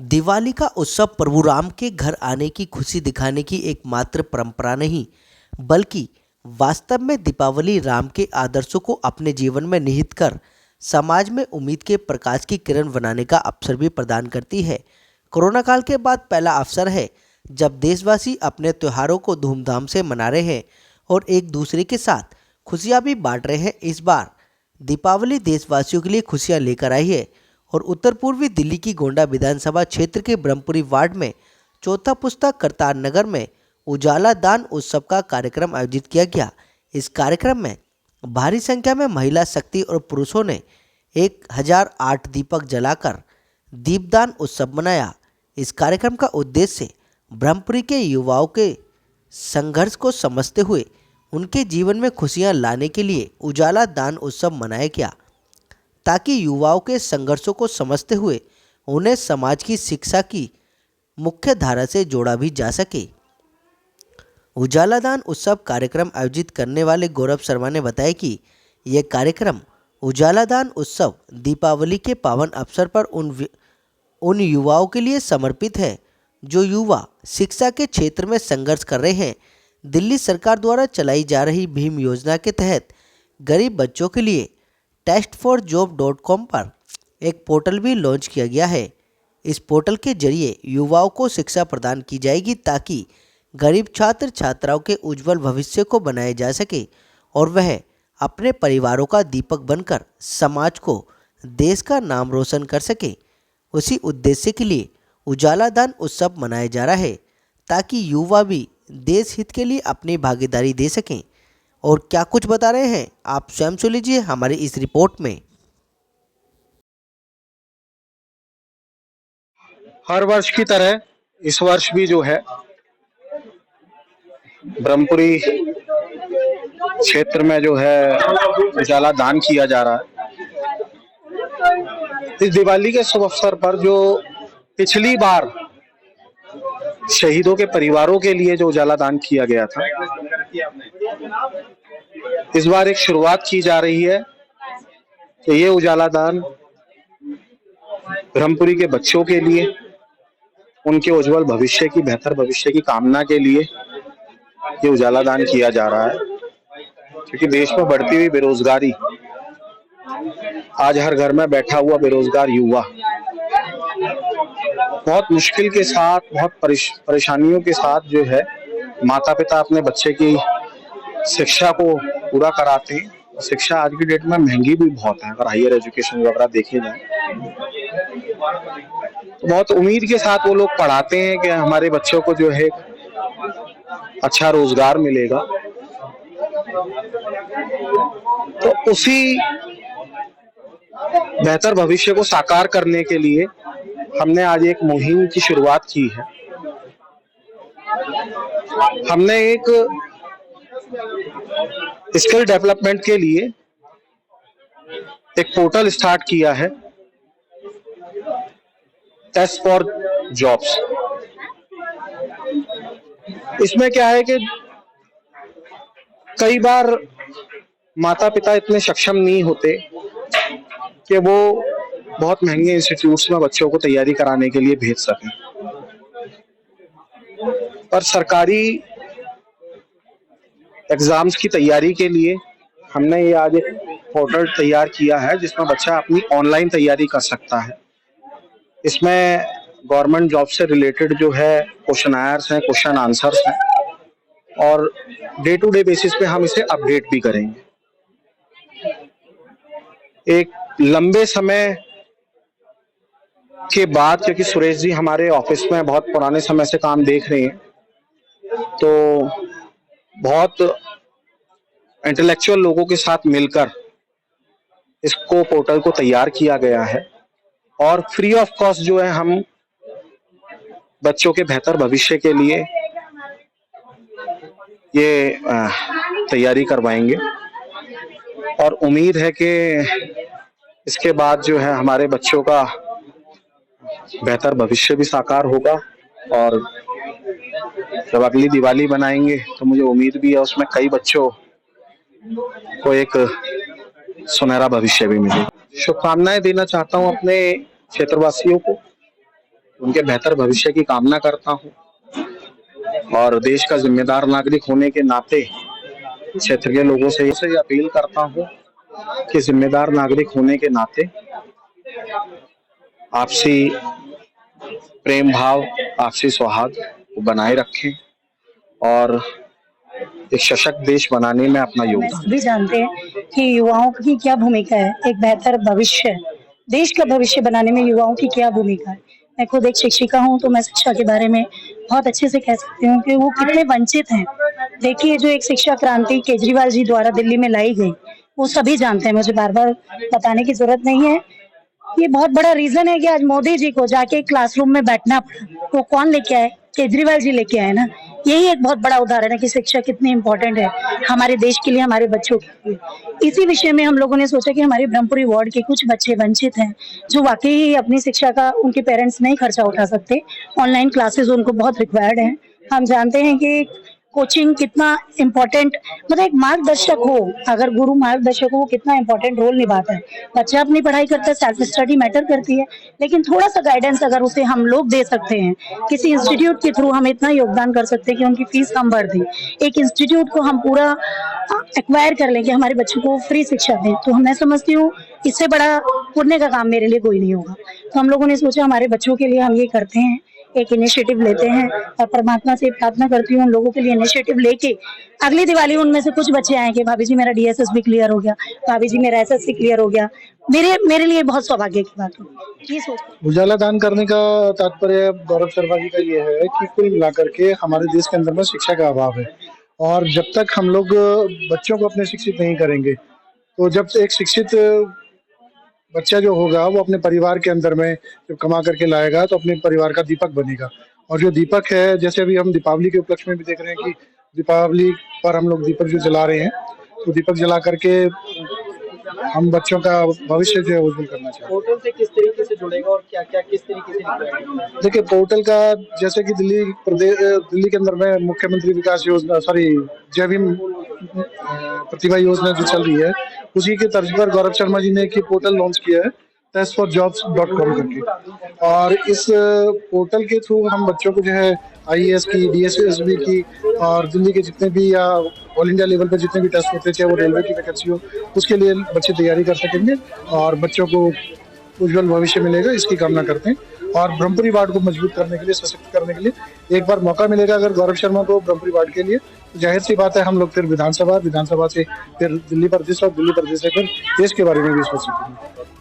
दिवाली का उत्सव प्रभु राम के घर आने की खुशी दिखाने की एकमात्र परंपरा नहीं, बल्कि वास्तव में दीपावली राम के आदर्शों को अपने जीवन में निहित कर समाज में उम्मीद के प्रकाश की किरण बनाने का अवसर भी प्रदान करती है। कोरोना काल के बाद पहला अवसर है जब देशवासी अपने त्योहारों को धूमधाम से मना रहे हैं और एक दूसरे के साथ खुशियां भी बांट रहे हैं। इस बार दीपावली देशवासियों के लिए खुशियां लेकर आई है और उत्तर पूर्वी दिल्ली की गोंडा विधानसभा क्षेत्र के ब्रह्मपुरी वार्ड में चौथा पुस्ता करतार नगर में उजाला दान उत्सव का कार्यक्रम आयोजित किया गया। इस कार्यक्रम में भारी संख्या में महिला शक्ति और पुरुषों ने 1008 दीपक जलाकर दीपदान उत्सव मनाया। इस कार्यक्रम का उद्देश्य ब्रह्मपुरी के युवाओं के संघर्ष को समझते हुए उनके जीवन में खुशियां लाने के लिए उजाला दान उत्सव मनाया गया, ताकि युवाओं के संघर्षों को समझते हुए उन्हें समाज की शिक्षा की मुख्य धारा से जोड़ा भी जा सके। उजाला दान उत्सव कार्यक्रम आयोजित करने वाले गौरव शर्मा ने बताया कि यह कार्यक्रम उजाला दान उत्सव दीपावली के पावन अवसर पर उन युवाओं के लिए समर्पित है जो युवा शिक्षा के क्षेत्र में संघर्ष कर रहे हैं। दिल्ली सरकार द्वारा चलाई जा रही भीम योजना के तहत गरीब बच्चों के लिए testforjob.com पर एक पोर्टल भी लॉन्च किया गया है। इस पोर्टल के जरिए युवाओं को शिक्षा प्रदान की जाएगी ताकि गरीब छात्र छात्राओं के उज्जवल भविष्य को बनाया जा सके और वह अपने परिवारों का दीपक बनकर समाज को, देश का नाम रोशन कर सके। उसी उद्देश्य के लिए उजाला दान उत्सव मनाया जा रहा है ताकि युवा भी देश हित के लिए अपनी भागीदारी दे सकें। और क्या कुछ बता रहे हैं आप स्वयं सुन लीजिए हमारी इस रिपोर्ट में। हर वर्ष की तरह इस वर्ष भी जो है ब्रह्मपुरी क्षेत्र में जो है उजाला दान किया जा रहा है। इस दिवाली के शुभ अवसर पर जो पिछली बार शहीदों के परिवारों के लिए जो उजाला दान किया गया था, इस बार एक शुरुआत की जा रही है कि ये उजाला दान ब्रह्मपुरी के बच्चों के लिए, उनके उज्जवल भविष्य की, बेहतर भविष्य की कामना के लिए ये उजाला दान किया जा रहा है। क्योंकि देश में बढ़ती हुई बेरोजगारी, आज हर घर में बैठा हुआ बेरोजगार युवा बहुत मुश्किल के साथ, बहुत परेशानियों के साथ जो है माता पिता अपने बच्चे की शिक्षा को पूरा कराते हैं। शिक्षा आज की डेट में महंगी भी बहुत है, अगर हायर एजुकेशन वगैरह देखे जाए तो बहुत उम्मीद के साथ वो लोग पढ़ाते हैं कि हमारे बच्चों को जो है अच्छा रोजगार मिलेगा। तो उसी बेहतर भविष्य को साकार करने के लिए हमने आज एक मुहिम की शुरुआत की है। हमने एक स्किल डेवलपमेंट के लिए एक पोर्टल स्टार्ट किया है, टेस्ट फॉर जॉब्स। इसमें क्या है कि कई बार माता पिता इतने सक्षम नहीं होते कि वो बहुत महंगे इंस्टीट्यूट्स में बच्चों को तैयारी कराने के लिए भेज सकें, पर सरकारी एग्जाम्स की तैयारी के लिए हमने ये आज एक पोर्टल तैयार किया है जिसमें बच्चा अपनी ऑनलाइन तैयारी कर सकता है। इसमें गवर्नमेंट जॉब से रिलेटेड जो है क्वेश्चनायर्स हैं, क्वेश्चन आंसर्स हैं, और डे टू डे बेसिस पे हम इसे अपडेट भी करेंगे। एक लंबे समय के बाद, क्योंकि सुरेश जी हमारे ऑफिस में बहुत पुराने समय से काम देख रहे हैं, तो बहुत इंटेलेक्चुअल लोगों के साथ मिलकर इसको पोर्टल को तैयार किया गया है और फ्री ऑफ कॉस्ट जो है हम बच्चों के बेहतर भविष्य के लिए ये तैयारी करवाएंगे। और उम्मीद है कि इसके बाद जो है हमारे बच्चों का बेहतर भविष्य भी साकार होगा और जब अगली दिवाली बनाएंगे तो मुझे उम्मीद भी है उसमें कई बच्चों को एक सुनहरा भविष्य भी मिले। शुभकामनाएं देना चाहता हूं अपने क्षेत्रवासियों को उनके बेहतर भविष्य की कामना करता हूँ और देश का जिम्मेदार नागरिक होने के नाते क्षेत्र के लोगों से ये अपील करता हूँ कि जिम्मेदार नागरिक होने के नाते आपसी प्रेम भाव, आपसी सौहार्द को बनाए रखें और एक सशक्त देश बनाने में अपना मैं योगदान सभी जानते हैं कि युवाओं की क्या भूमिका है एक बेहतर भविष्य, देश का भविष्य बनाने में युवाओं की क्या भूमिका है। मैं खुद एक शिक्षिका हूँ तो मैं शिक्षा के बारे में बहुत अच्छे से कह सकती हूँ कि वो कितने वंचित हैं। देखिए जो एक शिक्षा क्रांति केजरीवाल जी द्वारा दिल्ली में लाई गई, वो सभी जानते हैं, मुझे बार-बार बताने की ज़रूरत नहीं है। ये बहुत बड़ा रीज़न है कि आज मोदी जी को जाके क्लासरूम में बैठना पड़ा। वो कौन लेके आए? केजरीवाल जी लेके आए ना। यही एक बहुत बड़ा उदाहरण है कि शिक्षा कितनी इम्पोर्टेंट है हमारे देश के लिए, हमारे बच्चों के लिए। इसी विषय में हम लोगों ने सोचा कि हमारे ब्रह्मपुरी वार्ड के कुछ बच्चे वंचित हैं, जो वाक़ई ही अपनी शिक्षा का उनके पेरेंट्स नहीं खर्चा उठा सकते। ऑनलाइन क्लासेस उनको बहुत रिक्वायर्ड हैं। हम जानते हैं कि कोचिंग कितना इम्पोर्टेंट, मतलब एक मार्गदर्शक हो, अगर गुरु मार्गदर्शक हो, वो कितना इम्पोर्टेंट रोल निभाता है। बच्चा अपनी पढ़ाई करता है, सेल्फ स्टडी मैटर करती है, लेकिन थोड़ा-सा गाइडेंस अगर उसे हम लोग दे सकते हैं, किसी इंस्टीट्यूट के थ्रू हम इतना योगदान कर सकते हैं कि उनकी फीस हम भर दें। एक इंस्टीट्यूट को हम पूरा एक्वायर कर लें कि हमारे बच्चों को फ्री शिक्षा दें, तो मैं समझती हूँ इससे बड़ा पुण्य का काम मेरे लिए कोई नहीं होगा। तो हम लोगों ने सोचा हमारे बच्चों के लिए हम ये करते हैं, एक इनिशिएटिव लेते हैं और परमात्मा से प्रार्थना करती हूँ उन लोगों के लिए इनिशिएटिव लेके अगली दिवाली उनमें से कुछ बच्चे आए कि भाभी जी मेरा डीएसएस भी क्लियर हो गया, भाभी जी मेरा एसएससी क्लियर हो गया। मेरे लिए बहुत सौभाग्य की बात होगी ये सोच। उजाला दान करने का तात्पर्य गौरव शर्मा जी का ये है कि कुल मिलाकर के हमारे देश के अंदर में शिक्षा का अभाव है और जब तक हम लोग बच्चों को अपने शिक्षित नहीं करेंगे तो जब एक शिक्षित बच्चा जो होगा वो अपने परिवार के अंदर में जब कमा करके लाएगा तो अपने परिवार का दीपक बनेगा। और जो दीपक है, जैसे अभी हम दीपावली के उपलक्ष्य में भी देख रहे हैं कि दीपावली पर हम लोग दीपक जो जला रहे हैं, तो दीपक जला करके हम बच्चों का भविष्य जो है उज्जवल करना चाहते हैं। पोर्टल से किस तरीके से जुड़ेगा और क्या-क्या किस तरीके से निकलेगा? देखिए पोर्टल का जैसे कि दिल्ली के अंदर में मुख्यमंत्री विकास योजना जय भीम प्रतिभा योजना जो चल रही है, उसी के तर्ज पर गौरव शर्मा जी ने एक पोर्टल लॉन्च किया है testforjobs.com करके। और इस पोर्टल के थ्रू हम बच्चों को जो है आईएएस की, डीएसएसबी की और दिल्ली के जितने भी या ऑल इंडिया लेवल पे जितने भी टेस्ट होते हैं, चाहे वो रेलवे की वैकेंसी हो, उसके लिए बच्चे तैयारी कर सकेंगे और बच्चों को उज्जवल भविष्य मिलेगा, इसकी कामना करते हैं। और ब्रह्मपुरी वार्ड को मजबूत करने के लिए, सशक्त करने के लिए एक बार मौका मिलेगा अगर गौरव शर्मा को ब्रह्मपुरी वार्ड के लिए, तो जाहिर सी बात है हम लोग फिर विधानसभा से फिर दिल्ली प्रदेश और दिल्ली प्रदेश से फिर देश के बारे में भी सोच सकेंगे।